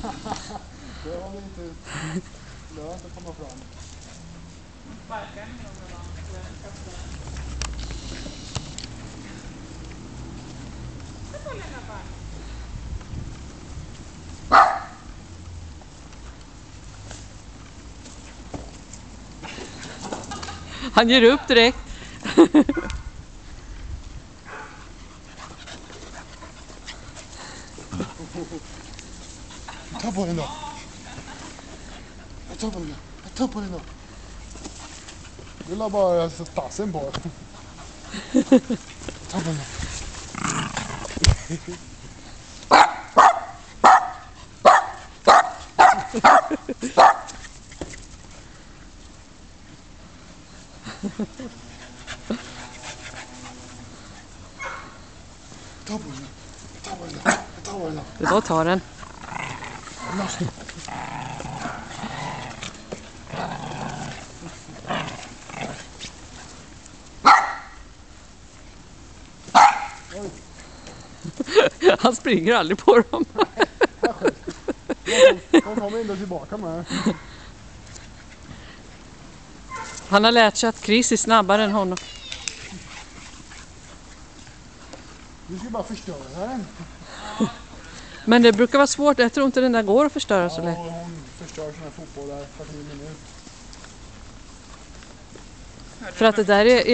Det var inte lönt att komma fram. Han ger upp direkt. Ta på den då. Jag tar på den då. Du la bara tassen på. Ta på den då. Ta på den. Det var ta den. Han springer aldrig på dem. De kommer inte tillbaka med. Han har lärt sig att Chris är snabbare än honom. Du ska bara förstöra den. Men det brukar vara svårt. Jag tror inte den där går att förstöra så lätt. Hon förstör sån här fotboll där 40 minut. För att det där är